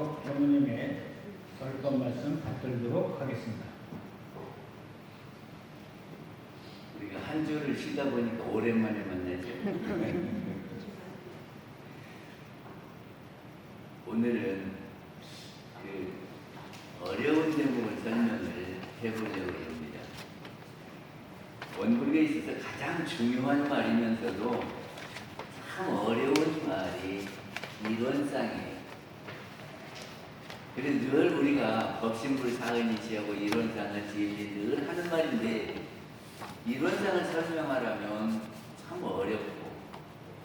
바로 경우님의 설법 말씀 받들도록 하겠습니다. 우리가 한 주를 쉬다 보니까 오랜만에 만나죠. 오늘은 그 어려운 제목을 설명을 해보려고 합니다. 원국에 있어서 가장 중요한 말이면서도 참 어려운 말이 이론상이에요. 그래서 늘 우리가 법신불 사은이시하고 이론상을 지으니 늘 하는 말인데 이론상을 설명하려면 참 어렵고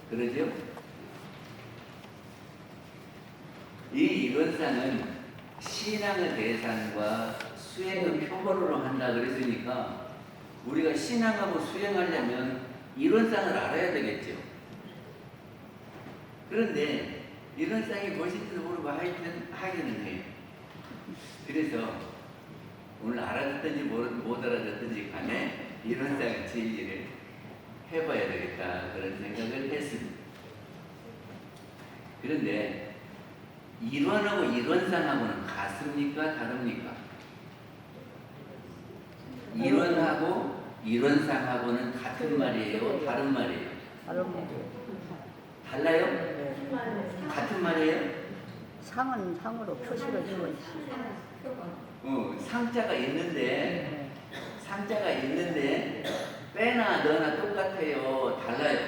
그러죠? 이 이론상은 신앙의 대상과 수행의 표본으로 한다 그랬으니까 우리가 신앙하고 수행하려면 이론상을 알아야 되겠죠. 그런데 이론상이 무엇인지도 모르고 하기는 해요. 그래서 오늘 알아듣든지 못 알아듣든지 간에 이론상을 제의를 해봐야 되겠다 그런 생각을 했습니다. 그런데 이론하고 이론상하고는 같습니까? 다릅니까? 이론하고 이론상하고는 같은 말이에요? 다른 말이에요? 달라요? 같은 말이에요? 상은 상으로 표시를 주고 있어요. 상자가 있는데 빼나 넣나 똑같아요? 달라요?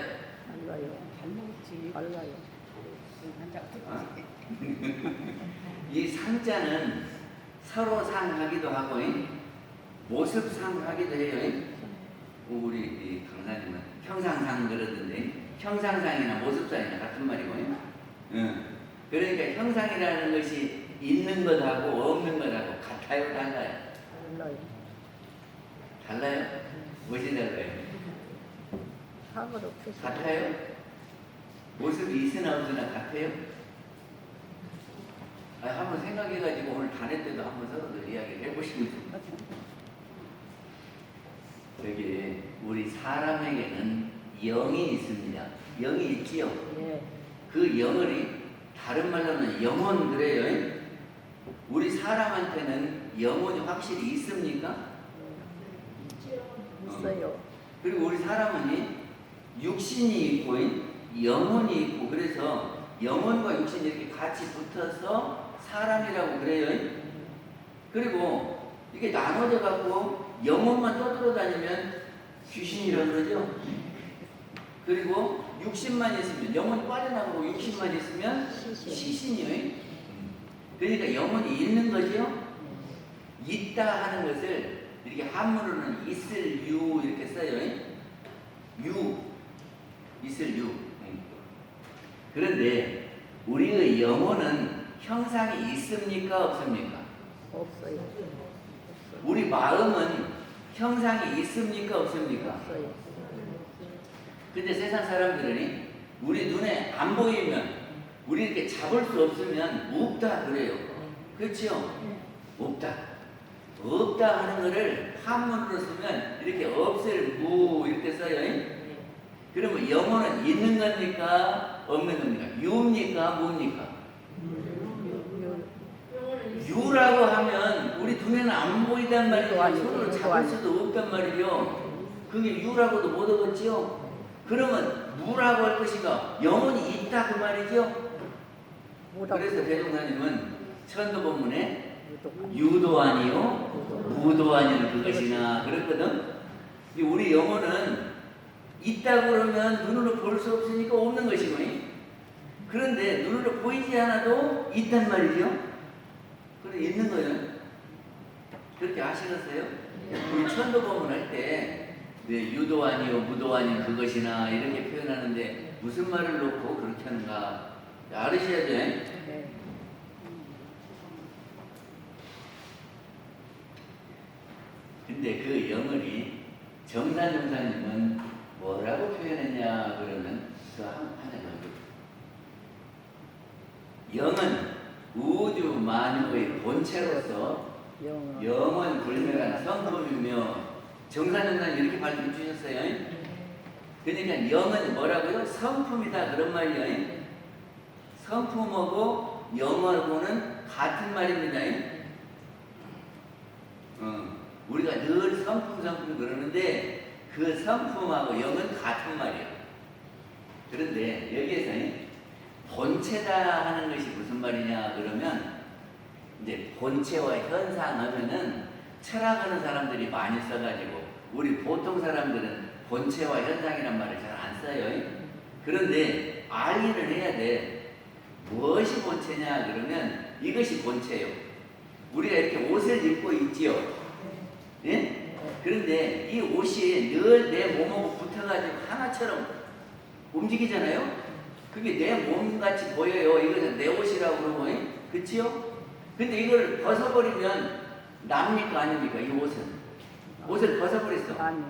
달라요. 이 상자는 서로 상하기도 하고 모습 상하기도 해요. 우리 이 강사님은 형상상 그러던데 형상상이나 모습상이나 같은 말이고 그러니까 형상이라는 것이 있는 것하고 없는 것하고 같아요? 달라요? 달라요? 무엇이 달라요? 상으로 표시. 같아요? 모습이 있으나 없으나 같아요? 한번 생각해가지고 오늘 단회 때도 한번 서로들 이야기를 해보시면 좋겠어요. 저기 우리 사람에게는 영이 있습니다. 영이 있지요? 예. 그 영을 다른 말로는 영혼 그래요. 우리 사람한테는 영혼이 확실히 있습니까? 있어요. 그리고 우리 사람은 육신이 있고 영혼이 있고 그래서 영혼과 육신이 이렇게 같이 붙어서 사람이라고 그래요. 그리고 이게 나눠져 갖고 영혼만 떠들어다니면 귀신이라고 그러죠. 그리고 육신만 있으면 영혼이 빠져나가고 육신만 있으면 시신이에요. 그러니까 영혼이 있는 거죠. 있다 하는 것을 이렇게 한문으로는 있을 유 이렇게 써요. 유 있을 유. 그런데 우리의 영혼은 형상이 있습니까? 없습니까? 없어요. 우리 마음은 형상이 있습니까? 없습니까? 없어요. 근데 세상 사람들은 우리 눈에 안 보이면 우리 이렇게 잡을 수 없으면 없다 그래요. 그렇죠? 없다. 없다 하는 거를 한문으로 쓰면 이렇게 없을 무 이렇게 써요. 그러면 영혼은 있는 겁니까? 없는 겁니까? 유입니까? 뭡니까? 유라고 하면 우리 눈에는 안 보이단 말이죠. 손으로 잡을 수도 없단 말이죠. 그게 유라고도 못 얻었지요. 그러면 무라고 할 것인가? 영혼이 있다 그 말이죠. 그래서 대종사님은 천도 본문에 유도 아니요 무도 아니는 그것이나 그랬거든. 우리 영혼은 있다 그러면 눈으로 볼 수 없으니까 없는 것이고 그런데 눈으로 보이지 않아도 있단 말이죠. 그래 있는 거예요. 그렇게 아시겠어요? 우리 천도 본문 할 때 유도 아니요 무도 아닌 그것이나 이렇게 표현하는데 무슨 말을 놓고 그렇게 하는가 알으셔야 돼. 근데 그 영혼이 정산용사님은 뭐라고 표현했냐 그러면 영은 우주 만유의 본체로서 영원 불멸한 성품이며 정산용사님 이렇게 밝혀 주셨어요. 그러니까 영은 뭐라고요? 성품이다 그런 말이에요. 성품하고 영하고는 같은 말입니다. 우리가 늘 성품 그러는데 그 성품하고 영은 같은 말이에요. 그런데 여기에서 본체다 하는 것이 무슨 말이냐 그러면 이제 본체와 현상 하면은 철학하는 사람들이 많이 써가지고 우리 보통 사람들은 본체와 현상이란 말을 잘 안 써요. 그런데 알기는 해야 돼. 무엇이 본체냐 그러면 이것이 본체예요. 우리가 이렇게 옷을 입고 있지요. 예? 그런데 이 옷이 늘 내 몸하고 붙어가지고 하나처럼 움직이잖아요. 그게 내 몸같이 보여요. 이것은 내 옷이라고 그러고, 그치요? 근데 이걸 벗어버리면 납니까 아닙니까? 이 옷은 옷을 벗어버렸어. 아니.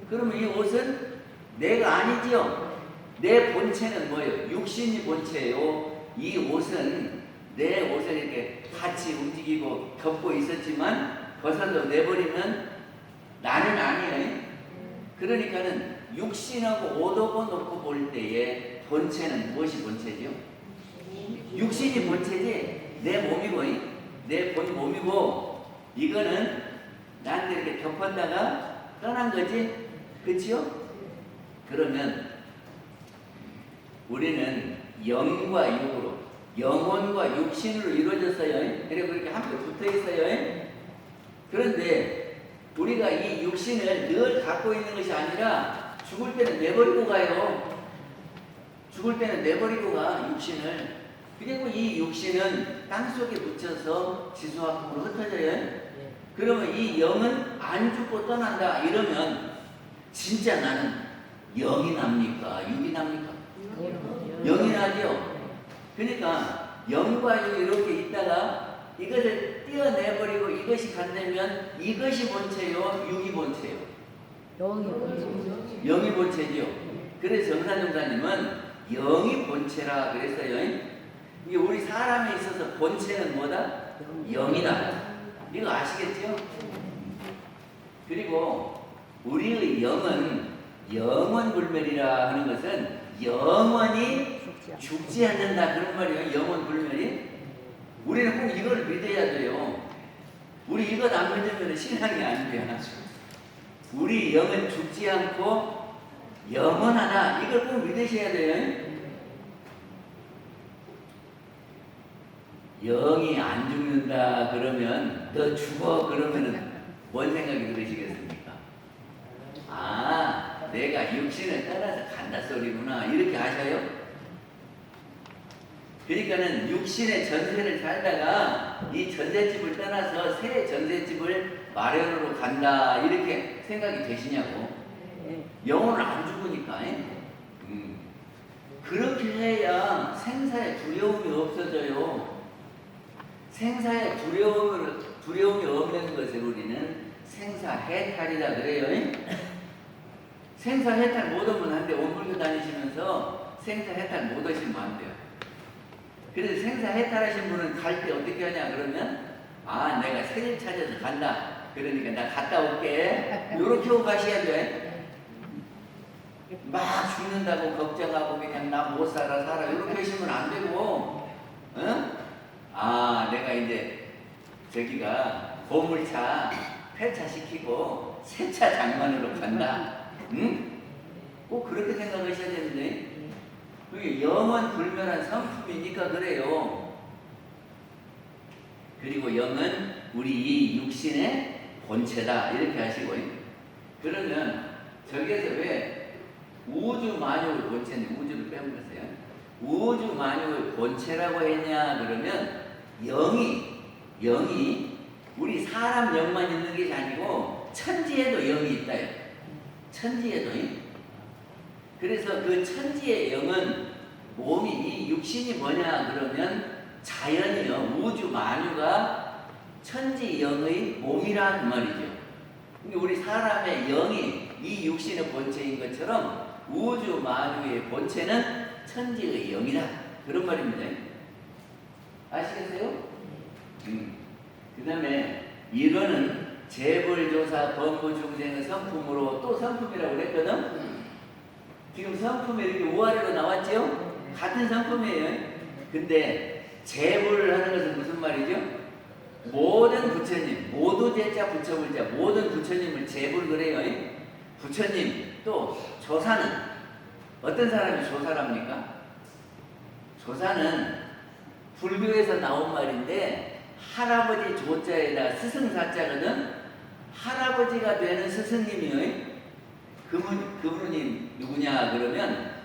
그러면 이 옷은 내가 아니지요. 내 본체는 뭐예요? 육신이 본체예요. 이 옷은 내 옷을 이렇게 같이 움직이고 덮고 있었지만 벗어서 내버리면 나는 아니에요. 그러니까는 육신하고 옷하고 놓고 볼 때에 본체는 무엇이 본체죠? 육신이 본체지 내 몸이고 내 본 몸이고 이거는 나한테 이렇게 덮었다가 떠난 거지, 그치요? 그러면 우리는 영과 육으로 영혼과 육신으로 이루어졌어요. 그리고 그렇게 함께 붙어 있어요. 그런데 우리가 이 육신을 늘 갖고 있는 것이 아니라 죽을 때는 내버리고 가요. 죽을 때는 내버리고 가, 육신을. 그리고 이 육신은 땅속에 묻혀서 지수화풍으로 흩어져요. 그러면 이 영은 안 죽고 떠난다 이러면 진짜 나는 영이 납니까? 육이 납니까? 영이 나죠. 그러니까 영과 육이 이렇게 있다가 이것을 떼어내버리고 이것이 간다면 이것이 본체요, 육이 본체요. 영이 본체죠. 그래서 정산정사님은 영이 본체라 그랬어요. 이게 우리 사람에 있어서 본체는 뭐다? 영이다. 이거 아시겠죠? 그리고 우리의 영은 영원불멸이라 하는 것은 영원히 죽지 않는다 그런 말이에요. 영원불멸이. 우리는 꼭 이걸 믿어야 돼요. 우리 이것 안 믿으면 신앙이 안 돼요. 우리 영은 죽지 않고 영원하다. 이걸 꼭 믿으셔야 돼요. 영이 안 죽는다 그러면 너 죽어 그러면은 뭔 생각이 들으시겠습니까? 아, 내가 육신을 떠나서 간다 소리구나 이렇게 아셔요? 그러니까는 육신의 전세를 살다가 이 전셋집을 떠나서 새 전셋집을 마련으로 간다 이렇게 생각이 되시냐고. 영혼은 안 죽으니까. 그렇게 해야 생사에 두려움이 없어져요. 생사에 두려움이 없는 것을 우리는 생사해탈이다 그래요. 생사해탈 못 하면 안 돼. 온불교 다니시면서 생사해탈 못 하시면 안 돼요. 그래서 생사해탈하신 분은 갈 때 어떻게 하냐 그러면 아 내가 새길 찾아서 간다. 그러니까 나 갔다 올게. 이렇게 하고 가셔야 돼. 막 죽는다고 걱정하고 그냥 나 못 살아 이렇게 하시면 안 되고, 아 내가 이제 저기가 보물차 폐차시키고 새차 장만으로 간다. 꼭 그렇게 생각하셔야 되는데 그게 영원 불멸한 성품이니까 그래요. 그리고 영은 우리 이 육신의 본체다 이렇게 하시고, 그러면 저기에서 왜 우주 만유의 본체인데 우주를 빼먹었어요. 우주 만유의 본체라고 했냐 그러면 영이 우리 사람 영만 있는 것이 아니고 천지에도 영이 있다요. 천지에도. 그래서 그 천지의 영은 몸이 이 육신이 뭐냐 그러면 자연이요. 우주 만유가 천지 영의 몸이란 말이죠. 우리 사람의 영이 이 육신의 본체인 것처럼 우주 만유의 본체는 천지의 영이다. 그런 말입니다. 아시겠어요? 그 다음에 이거는 재벌조사 범부중생의 성품으로 또 성품이라고 그랬거든. 지금 성품이 이렇게 우아래로 나왔죠? 같은 성품이에요. 근데 재불을 하는 것은 무슨 말이죠? 모든 부처님, 모두 제자 부처불자 모든 부처님을 제불 그래요. 부처님 또 조사는 어떤 사람이 조사랍니까? 조사는 불교에서 나온 말인데 할아버지 조자에다 스승사자거든. 할아버지가 되는 스승님이요. 그분이 누구냐 그러면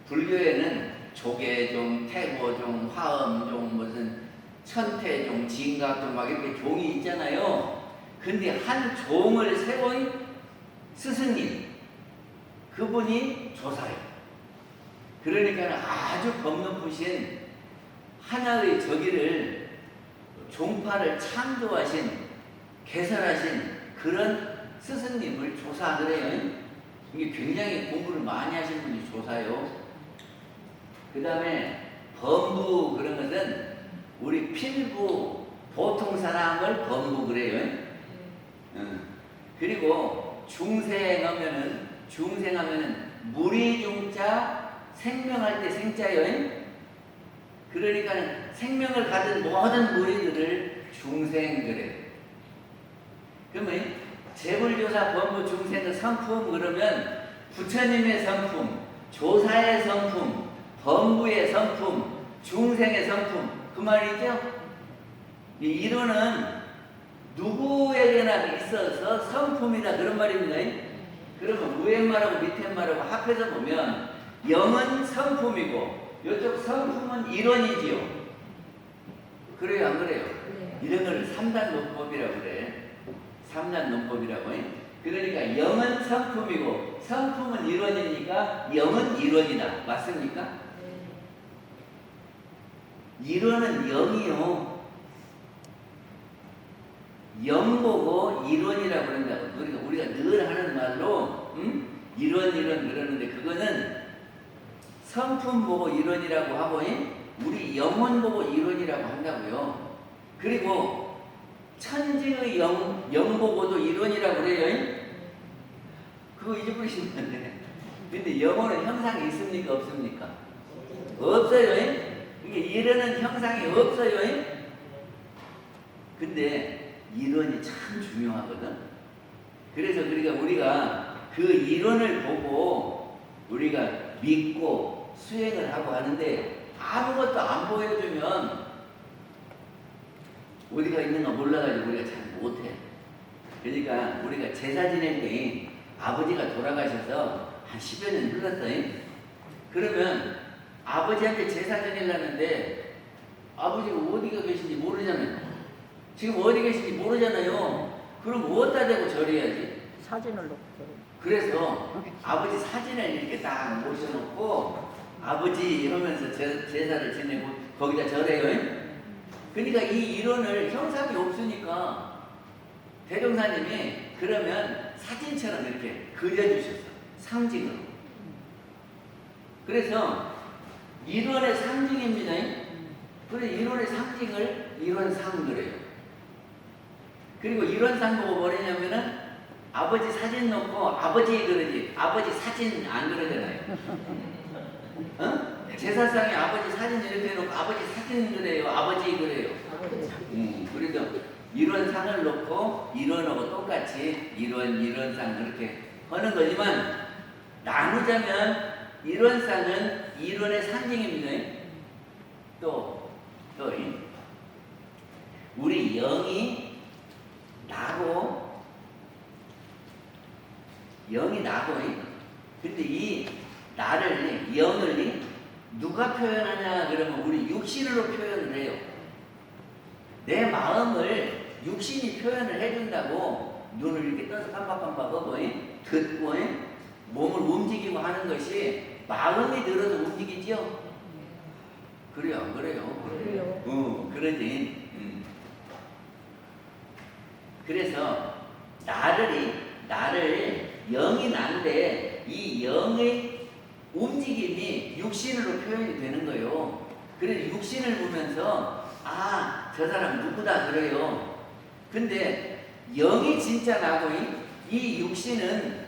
불교에는 조계종, 태고종, 화엄종, 무슨 천태종, 진각종 막 이렇게 종이 있잖아요. 근데 한 종을 세운 스승님, 그분이 조사예요. 그러니까 아주 겁 높으신 하나의 저기를 종파를 창조하신 개설하신 그런 스승님을 조사 그래요. 이게 굉장히 공부를 많이 하신 분이 조사요. 그 다음에 범부 그런 것은 우리 필부 보통 사람을 범부 그래요. 그리고 중생하면은 무리중자 생명할 때 생자요. 그러니까 생명을 가진 모든 무리들을 중생 그래요. 그러면 제불조사 범부 중생의 성품 그러면 부처님의 성품, 조사의 성품, 범부의 성품, 중생의 성품 그 말이죠. 이 이론은 누구에게나 있어서 성품이다 그런 말입니다. 그러면 위에 말하고 밑에 말하고 합해서 보면 영은 성품이고 이쪽 성품은 이론이지요. 그래요 안 그래요? 이런 걸 3단 논법이라고 그래. 3단 논법이라고 해. 그러니까 영은 성품이고 성품은 이론이니까 영은 이론이다. 맞습니까? 이론은 영이요. 영 보고 이론이라고 그런다고. 우리가 늘 하는 말로 이론 그러는데 그거는 성품 보고 이론이라고 하고 우리 영혼 보고 이론이라고 한다고요. 그리고 천지의 영 보고도 이론이라고 그래요. 그거 잊어버리시면 안 돼. 근데 영혼은 형상이 있습니까 없습니까? 없어요. 이게 이론은 형상이 없어요. 근데 이론이 참 중요하거든. 그래서 우리가 그 이론을 보고 우리가 믿고 수행을 하고 하는데 아무것도 안 보여주면 어디가 있는가 몰라가지고 우리가 잘 못해. 그러니까 우리가 제사 지낼 때 아버지가 돌아가셔서 한 10여 년 흘렀어요. 그러면 아버지한테 제사 지내려는데 아버지가 어디가 계신지 모르잖아요. 지금 어디 계신지 모르잖아요. 그럼 어디다 대고 절해야지? 사진을 놓고. 그래서 아버지 사진을 이렇게 딱 모셔놓고 아버지 이러면서 제사를 지내고 거기다 절해요. 그러니까 이 이론을 형상이 없으니까 대종사님이 그러면 사진처럼 이렇게 그려주셨어. 상징으로. 그래서 이론의 상징입니다. 그래서 이론의 상징을 이론상 그래요. 그리고 이론상 보고 뭐냐면은 아버지 사진 놓고 아버지 그러지 아버지 사진 안 그러잖아요. 어? 제사상에 아버지 사진 이렇게 해놓고 아버지 사진 그래요. 아버지 그래요. 그래서 이론상을 놓고 이론하고 똑같이 이론상 그렇게 하는 거지만 나누자면 이론상은 이론의 상징입니다. 또 우리 영이 나고 근데 이 나를 영을 누가 표현하냐 그러면 우리 육신으로 표현을 해요. 내 마음을 육신이 표현을 해준다고 눈을 이렇게 떠서 깜빡깜빡하고 듣고 몸을 움직이고 하는 것이 마음이 들어서 움직이죠. 그래요 안 그래요? 그래요. 그러지. 그래서 나를 영이 난데 이 영의 움직임이 육신으로 표현이 되는 거예요. 그래서 육신을 보면서 저 사람 누구다 그래요. 근데 영이 진짜 나고 이 육신은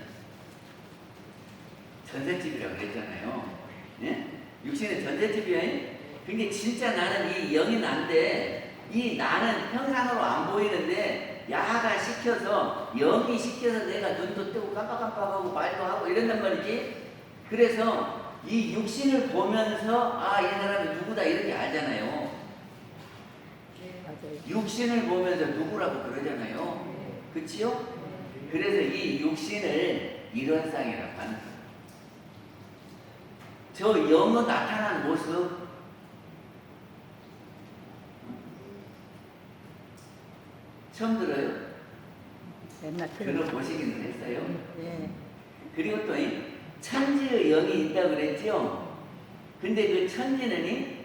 전셋집이라고 그랬잖아요. 예? 육신은 전셋집이에요. 근데 진짜 나는 이 영이 난데 이 나는 형상으로 안 보이는데 야가 시켜서 영이 시켜서 내가 눈도 뜨고 깜빡깜빡하고 말도 하고 이런단 말이지. 그래서 이 육신을 보면서 아, 이 사람이 누구다 이렇게 알잖아요. 맞아요. 육신을 보면서 누구라고 그러잖아요. 그치요? 그래서 이 육신을 이론상이라고 하는 거예요. 저 영어 나타난 모습 처음 들어요? 맨날 들어보시기는 했어요. 네. 그리고 또 이 천지의 영이 있다고 그랬죠? 근데 그 천지는 이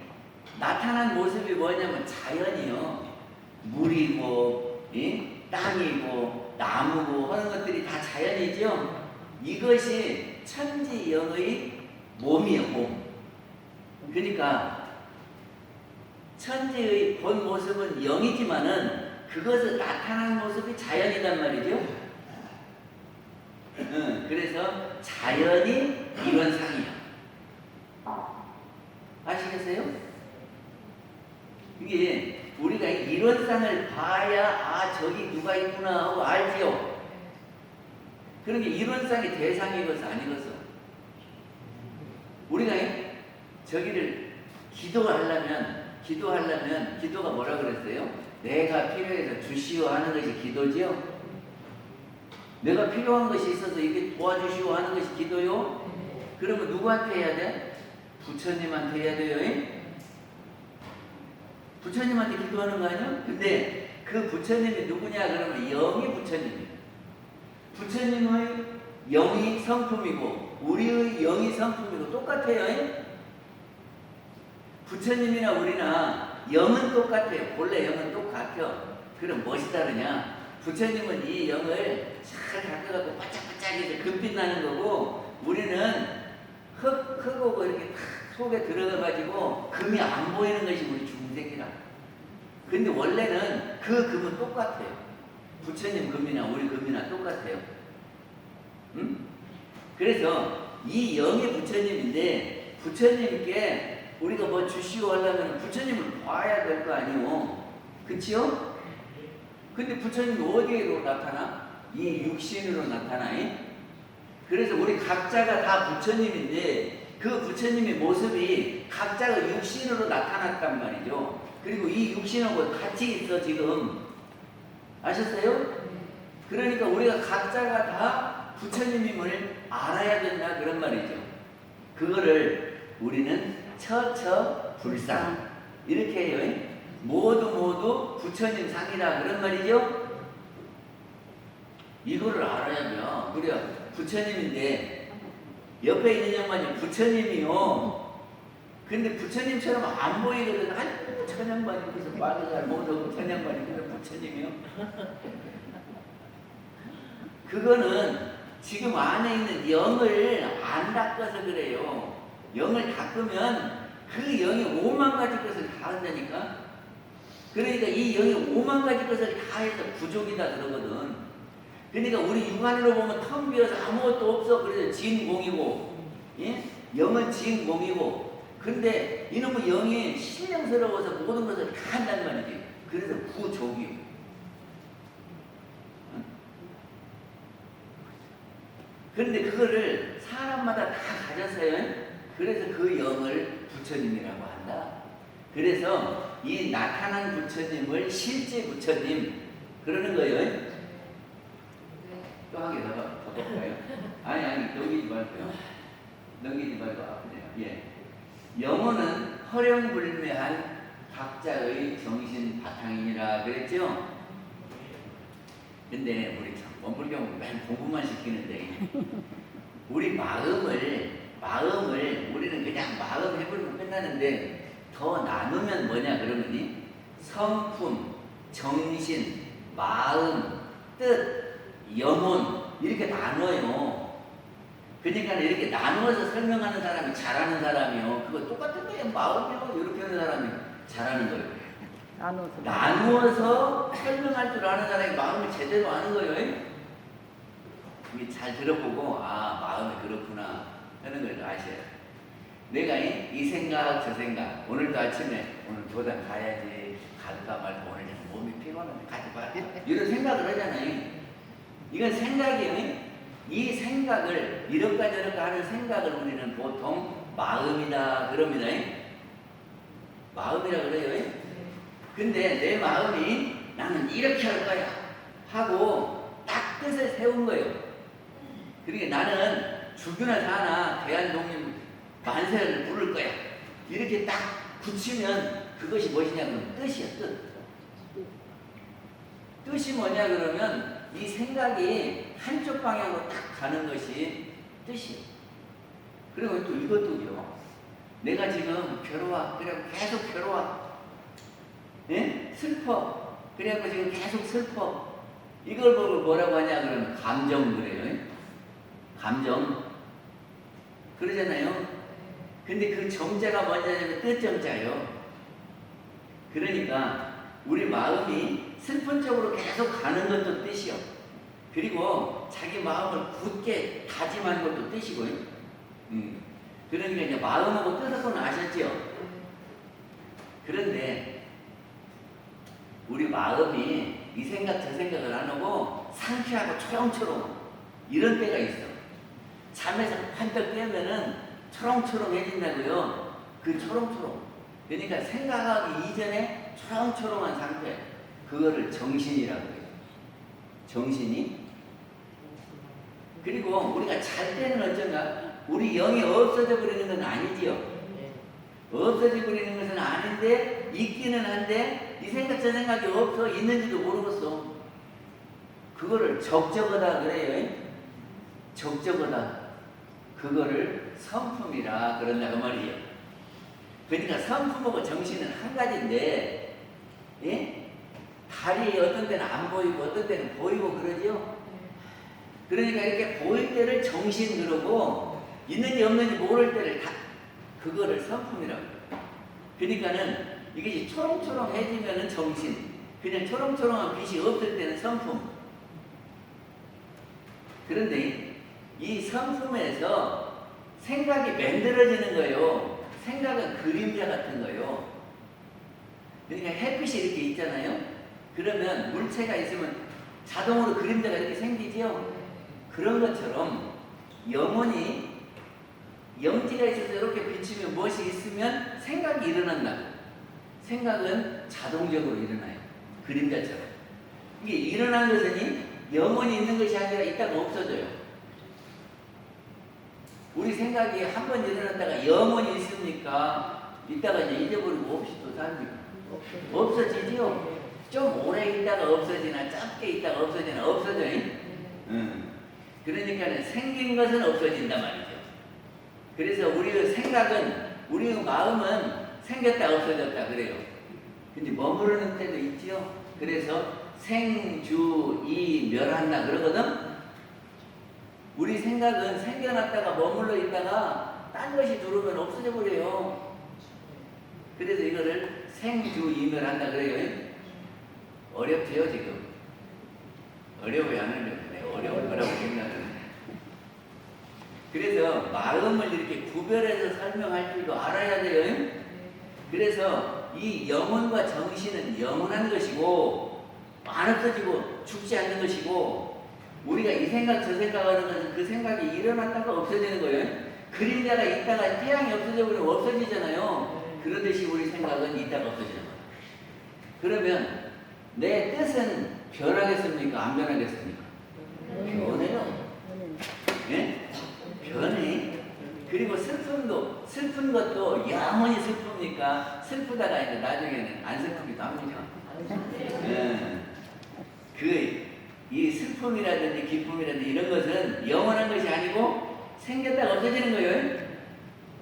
나타난 모습이 뭐냐면 자연이요. 물이고, 이 땅이고, 나무고 하는 것들이 다 자연이죠? 이것이 천지 영의 몸이에요, 몸. 그러니까 천지의 본 모습은 영이지만은 그것을 나타난 모습이 자연이란 말이죠. 그래서 자연이 이론상이야. 아시겠어요? 이게 우리가 이론상을 봐야 아 저기 누가 있구나 하고 알지요. 그런 게 이론상의 대상이것은 아니겠어. 우리가 저기를 기도가 뭐라 그랬어요? 내가 필요해서 주시오 하는 것이 기도지요. 내가 필요한 것이 있어서 이게 도와주시오 하는 것이 기도요. 그러면 누구한테 해야 돼? 부처님한테 해야 돼요. 부처님한테 기도하는 거 아니야? 근데 그 부처님이 누구냐 그러면 영이 부처님이에요. 부처님의 영이 성품이고 우리의 영이 성품이고 똑같아요. 부처님이나 우리나 영은 똑같아요. 본래 영은 똑같아요. 그럼 무엇이 다르냐? 부처님은 이 영을 잘 닦아갖고 바짝바짝해서 금빛 나는 거고 우리는 흙하고 이렇게 탁 속에 들어가가지고 금이 안 보이는 것이 우리 중생이라. 근데 원래는 그 금은 똑같아요. 부처님 금이나 우리 금이나 똑같아요. 응? 그래서 이 영이 부처님인데 부처님께 우리가 뭐 주시오 하려면 부처님을 봐야 될 거 아니오. 그치요? 근데 부처님이 어디로 나타나? 이 육신으로 나타나. 그래서 우리 각자가 다 부처님인데 그 부처님의 모습이 각자가 육신으로 나타났단 말이죠. 그리고 이 육신하고 같이 있어 지금. 아셨어요? 그러니까 우리가 각자가 다 부처님임을 알아야 된다 그런 말이죠. 그거를 우리는 처처불상 이렇게 해요. 모두 부처님 상이다 그런 말이죠. 이거를 알아야죠. 그래야 부처님인데 옆에 있는 양반이 부처님이요. 근데 부처님처럼 안 보이거든. 아이고 천양반이 그래서 말을 잘 못하고 천양반이 그래서 부처님이요. 그거는 지금 안에 있는 영을 안 닦아서 그래요. 영을 닦으면 그 영이 5만 가지 것을 다 한다니까. 그러니까 이 영이 5만 가지 것을 다 해서 부족이다 그러거든. 그러니까 우리 육안으로 보면 텅 비어서 아무것도 없어. 그래서 진공이고, 예? 영은 진공이고. 근데 이놈의 영이 신령스러워서 모든 것을 다 한단 말이지. 그래서 부족이요. 그런데 그거를 사람마다 다 가졌어요. 그래서 그 영을 부처님이라고 한다. 그래서 이 나타난 부처님을 실제 부처님 그러는 거예요. 또 한 개 더 볼까요? 아니 넘기지 말고요. 넘기지 말고 아프네요. 예. 영혼은 허령불매한 각자의 정신 바탕이니라 그랬죠? 근데 우리 참 원불경은 맨 공부만 시키는데 우리 마음을 우리는 그냥 마음 해버리면 끝나는데 더 나누면 뭐냐 그러면이 성품, 정신, 마음, 뜻, 영혼 이렇게 나눠요. 그러니까 이렇게 나누어서 설명하는 사람이 잘하는 사람이요. 그거 똑같은데 마음이요 이렇게 하는 사람이 잘하는 거예요. 나누어서 설명할 줄 아는 사람이 마음을 제대로 아는 거예요. 이게 잘 들어보고 아 마음이 그렇구나 하는 걸 아셔요. 내가 이 생각 저 생각 오늘도 아침에 오늘 도당 가야지 갈까 말까 오늘 몸이 피곤한데 가지 말까 이런 생각을 하잖아요. 이건 생각이에요. 이 생각을 이럴까 저럴까 하는 생각을 우리는 보통 마음이다 그럽니다. 마음이라 그래요. 근데 내 마음이 나는 이렇게 할 거야 하고 딱 뜻을 세운 거예요. 그러니까 나는 죽으나 사나 대한독립 만세를 부를 거야. 이렇게 딱 굳히면 그것이 무엇이냐면 뜻이야, 뜻. 뜻이 뭐냐 그러면 이 생각이 한쪽 방향으로 딱 가는 것이 뜻이에요. 그리고 또 이것도요. 내가 지금 괴로워. 그래고 계속 괴로워. 예? 슬퍼. 그래고 지금 계속 슬퍼. 이걸 보고 뭐라고 하냐 그러면 감정 그래요. 감정. 그러잖아요. 근데 그 정자가 뭐냐면 뜻정자예요. 그러니까 우리 마음이 슬픈 쪽으로 계속 가는 것도 뜻이요. 그리고 자기 마음을 굳게 다짐하는 것도 뜻이고요. 그러니까 이제 마음하고 뜻하고는 아셨죠? 그런데 우리 마음이 이 생각 저 생각을 안 하고 상쾌하고 초롱초롱 이런 때가 있어. 잠에서 한떡 깨면은 초롱초롱해진다고요. 그 초롱초롱. 그러니까 생각하기 이전에 초롱초롱한 상태. 그거를 정신이라고 해요. 정신이. 그리고 우리가 잘 때는 어쩐가? 우리 영이 없어져 버리는 건 아니지요. 없어져 버리는 것은 아닌데 있기는 한데 이 생각 저 생각이 없어 있는지도 모르겠어. 그거를 적적하다 그래요. 적적하다. 그거를 성품이라 그런다고 말이에요. 그러니까 성품하고 정신은 한 가지인데, 예? 달이 어떤 때는 안 보이고 어떤 때는 보이고 그러죠. 그러니까 이렇게 보일 때를 정신 그러고 있는지 없는지 모를 때를 다 그거를 성품이라고 해요. 그러니까는 이것이 초롱초롱해지면은 정신, 그냥 초롱초롱한 빛이 없을 때는 성품. 그런데 이 성품에서 생각이 만들어지는 거예요. 생각은 그림자 같은 거예요. 그러니까 햇빛이 이렇게 있잖아요. 그러면 물체가 있으면 자동으로 그림자가 이렇게 생기지요. 그런 것처럼 영혼이 영지가 있어서 이렇게 비치면 무엇이 있으면 생각이 일어난다. 생각은 자동적으로 일어나요. 그림자처럼. 이게 일어난 것은 영혼이 있는 것이 아니라 있다가 없어져요. 우리 생각이 한 번 일어났다가 영원히 있습니까? 있다가 이제 잊어버리고 없이 또 삽니까? 없어지지요? 좀 오래 있다가 없어지나 짧게 있다가 없어지나 없어져요? 그러니까 생긴 것은 없어진단 말이죠. 그래서 우리의 생각은, 우리의 마음은 생겼다 없어졌다 그래요. 근데 머무르는 때도 있지요? 그래서 생주 이 멸한다 그러거든? 우리 생각은 생겨났다가 머물러 있다가 딴 것이 들어오면 없어져 버려요. 그래서 이거를 생주이멸한다 그래요. 어렵지요 지금? 어려워요 안 어려워요? 어려울 거라고 생각을. 그래서 마음을 이렇게 구별해서 설명할 줄도 알아야 돼요. 그래서 이 영혼과 정신은 영원한 것이고 안 없어지고 죽지 않는 것이고 우리가 이 생각 저 생각하는 것은 그 생각이 일어났다가 없어지는 거예요. 그림자가 있다가 태양이 없어져 버리면 없어지잖아요. 그러듯이 우리 생각은 있다가 없어지는 거예요. 그러면 내 뜻은 변하겠습니까? 안 변하겠습니까? 변해요. 예? 변해. 그리고 슬픈 것도 영원히 슬픕니까? 슬프다가 이제 나중에는 안 슬프기도 합니다. 이 슬픔이라든지 기쁨이라든지 이런 것은 영원한 것이 아니고 생겼다가 없어지는 거예요.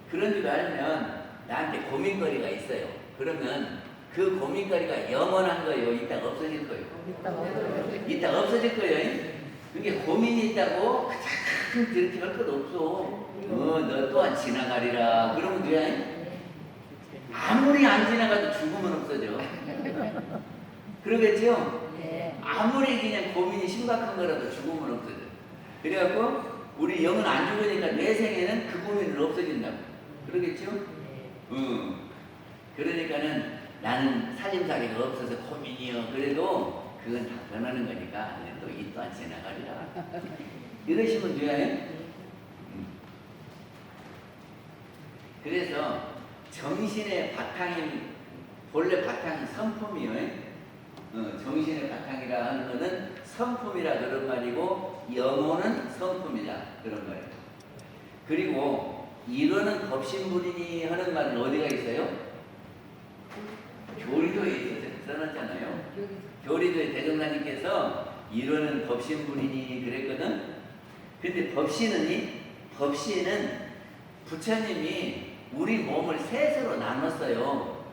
그런 줄 알면 나한테 고민거리가 있어요. 그러면 그 고민거리가 영원한 거예요. 이따가 없어질 거예요. 이따가 없어질 거예요. 그게 고민이 있다고 가장 그렇게 할 것도 없어. 너 또한 지나가리라. 그러면 돼. 아무리 안 지나가도 죽으면 없어져. 그러겠죠? 아무리 그냥 고민이 심각한 거라도 죽으면 없어져. 그래갖고 우리 영은 안 죽으니까 내 생에는 그 고민은 없어진다고. 그러겠죠? 그러니까는 나는 살림살이가 없어서 고민이요. 그래도 그건 다 변하는 거니까 또 이 또한 지나가리라. 이러시면 돼요. 그래서 정신의 바탕인 본래 바탕이 성품이요. 정신의 바탕이라 하는 것은 성품이라 그런 말이고 영혼은 성품이라 그런 말이에요. 그리고 이론은 법신불이니 하는 말은 어디가 있어요? 교리도에 써놨잖아요. 교리도에 대종사님께서 이론은 법신불이니 그랬거든. 근데 법신은 부처님이 우리 몸을 셋으로 나눴어요.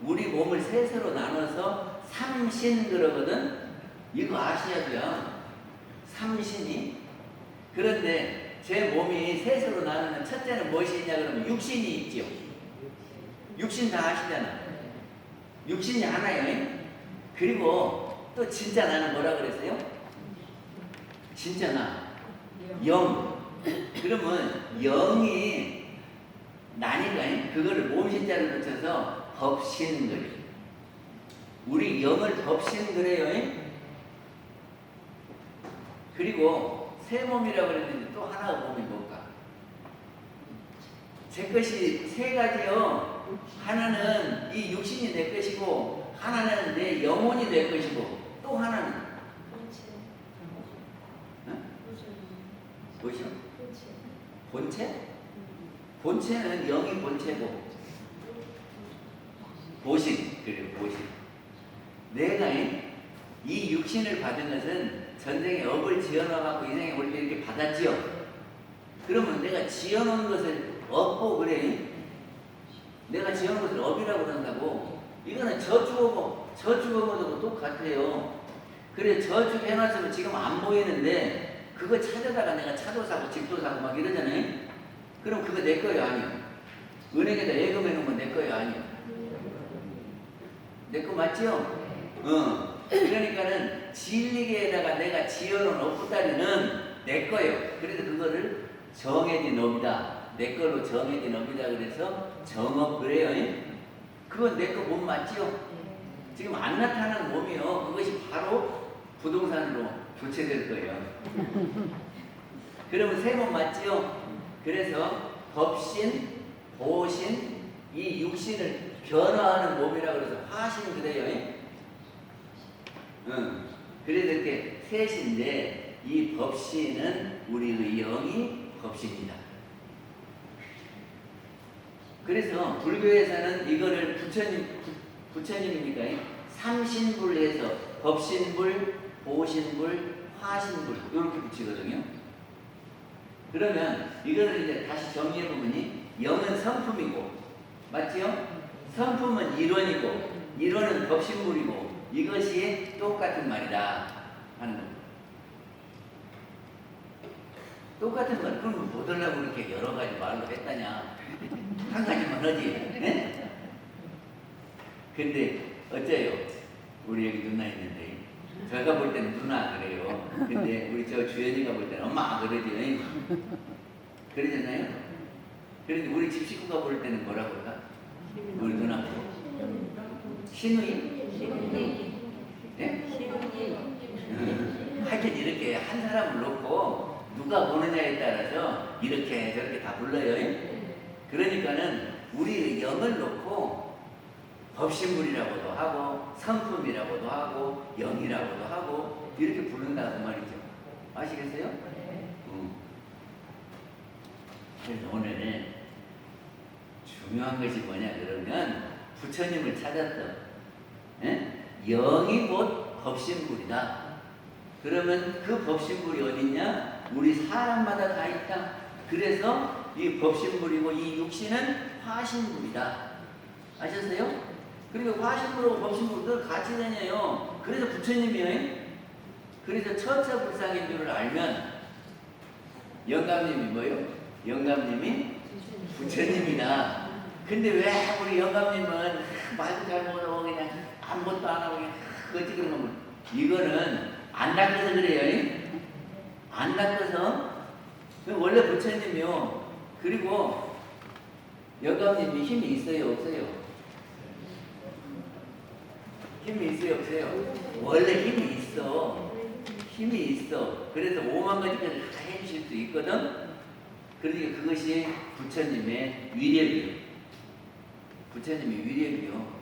우리 몸을 셋으로 나눠서 삼신 그러거든. 이거 아시야고요. 삼신이. 그런데 제 몸이 셋으로 나누는 첫째는 무엇이 있냐 그러면 육신이 있죠. 육신 다 아시잖아. 육신이 하나예요. 그리고 또 진짜 나는 뭐라 그랬어요? 진짜 나. 영. 그러면 영이 나니까 그거를 몸신자를 붙여서 법신 그래요. 우리 영을 법신 그래요. 그리고 세 몸이라고 그랬는데 또 하나가 몸이 뭘까? 제 것이 세 가지요. 하나는 이 육신이 내 것이고 하나는 내 영혼이 내 것이고 또 하나는 무엇이요? 본체? 본체는 영이 본체고 보신, 그래요. 보신. 내가 이 육신을 받은 것은 전생에 업을 지어놔갖고 인생에 올 때 이렇게 받았지요. 그러면 내가 지어놓은 것을 업고 그래. 내가 지어놓은 것을 업이라고 그런다고. 이거는 저축업하고 똑같아요. 그래 저축 해놨으면 지금 안 보이는데 그거 찾아다가 내가 차도 사고 집도 사고 막 이러잖아요. 그럼 그거 내 거예요 아니요? 은행에다 예금해 놓으면 내 거예요 아니요? 내 거 맞지요? 그러니까는 진리계에다가 내가 지어놓은 업부다리는 내 거예요. 그래서 그거를 정해진 업이다. 내 걸로 정해진 업이다. 그래서 정업 그래요. 그건 내 거 몸 맞지요? 지금 안 나타나는 몸이요. 그것이 바로 부동산으로 교체될 거예요. 그러면 세 몸 맞지요? 그래서 법신, 보신, 이 육신을 변화하는 몸이라고 그래서 화신 그래요. 그래서 이렇게 셋인데 이 법신은 우리의 영이 법신이다. 그래서 불교에서는 이거를 부처님이니까 삼신불에서 법신불, 보신불, 화신불 이렇게 붙이거든요. 그러면 이거를 이제 다시 정리해 보면 영은 성품이고 맞지요? 성품은 이론이고 이론은 법신불이고 이것이 똑같은 말이다 하는 겁니다. 똑같은 말 그럼 뭐 하려고 이렇게 여러 가지 말로 했다냐? 한 가지만 하지. 네? 근데 어째요? 우리 여기 누나 있는데 제가 볼 때는 누나 그래요. 근데 우리 저 주연이가 볼 때는 엄마 그러지. 그러잖아요. 그런데 우리 집 식구가 볼 때는 뭐라 그럴까? 우리 누나 신우이? 네? 하여튼 이렇게 한 사람을 놓고 누가 보느냐에 따라서 이렇게 저렇게 다 불러요. 그러니까는 우리 영을 놓고 법신불이라고도 하고 성품이라고도 하고 영이라고도 하고 이렇게 부른다는 말이죠. 아시겠어요? 그래서 오늘은 중요한 것이 뭐냐 그러면 부처님을 찾았던 영이 곧 법신불이다. 그러면 그 법신불이 어딨냐? 우리 사람마다 다 있다. 그래서 이 법신불이고 이 육신은 화신불이다. 아셨어요? 그리고 화신불하고 법신불 늘 같이 다녀요. 그래서 부처님이에요. 그래서 처처불상인 줄을 알면 영감님이 뭐예요? 영감님이 부처님이다. 근데 왜 우리 영감님은 말도 잘 못하고 그냥 아무것도 안 하고 그냥 그렇지 그러면 이거는 안 닦아서 그래요. 안 닦아서 원래 부처님이요. 그리고 영감님이 힘이 있어요, 없어요? 힘이 있어요, 없어요? 원래 힘이 있어. 힘이 있어. 그래서 5만 가지까지 다 해주실 수 있거든. 그러니까 그것이 부처님의 위력이요. 부처님의 위력이요.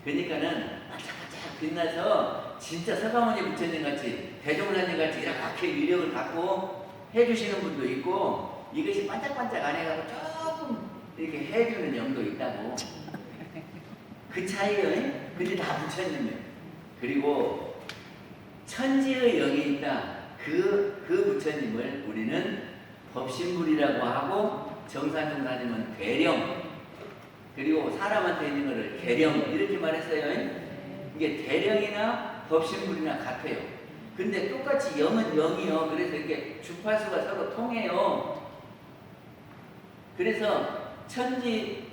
그러니까는 반짝반짝 빛나서 진짜 서가모니 부처님 같이 대종사님 같이 이렇게 위력을 갖고 해주시는 분도 있고, 이것이 반짝반짝 안 해가지고 조금 이렇게 해주는 영도 있다고. 그 차이요. 근데 다 부처님이에요. 그리고 천지의 영이 있다. 그 부처님을 우리는 법신불이라고 하고, 정산정사님은 대령, 그리고 사람한테 있는 거를 계령 이렇게 말했어요. 이게 대령이나 법신불이나 같아요. 근데 똑같이 영은 영이요. 그래서 이렇게 주파수가 서로 통해요. 그래서 천지의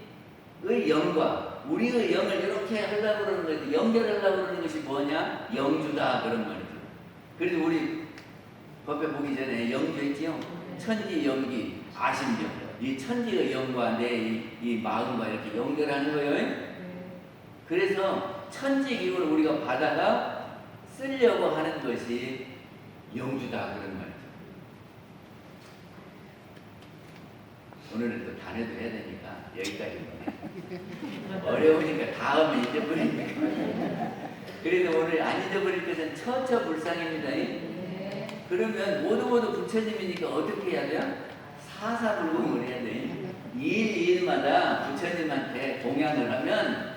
영과 우리의 영을 이렇게 하려고 그러는 거지, 연결하려고 그러는 것이 뭐냐? 영주다 그런 말이죠. 그래서 우리 법에 보기 전에 영주 있지요? 천지 영기 아심정. 이 천지의 영과 내 이 마음과 이렇게 연결하는 거예요. 그래서 천지 기운을 우리가 받아가 쓰려고 하는 것이 영주다 그런 말이죠. 오늘은 또 단어도 해야 되니까 여기까지입니다. 어려우니까 다음에 잊어버리니까. 그래서 오늘 안 잊어버릴 것은 처처불상입니다. 그러면 모두 부처님이니까 어떻게 해야 돼요? 사사불공을 해야 돼. 일마다 부처님한테 공양을 하면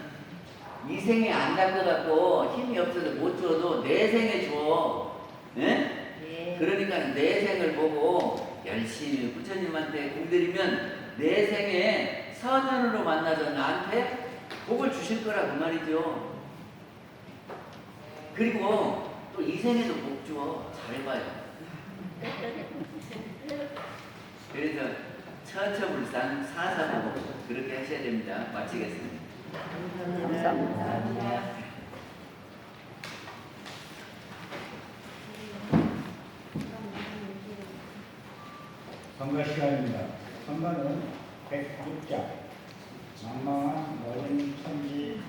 이 생에 안 날 것 같고 힘이 없어서 못 줘도 내 생에 줘. 네? 그러니까 내 생을 보고 열심히 부처님한테 공드리면 내 생에 선연으로 만나서 나한테 복을 주실 거라 그 말이죠. 그리고 또 이 생에도 복 줘. 잘해봐요. 그래서 처처불상 사사불공 그렇게 하셔야 됩니다. 마치겠습니다. 감사합니다. 선거 시간입니다. 선거는 106자 망망한 어린 천지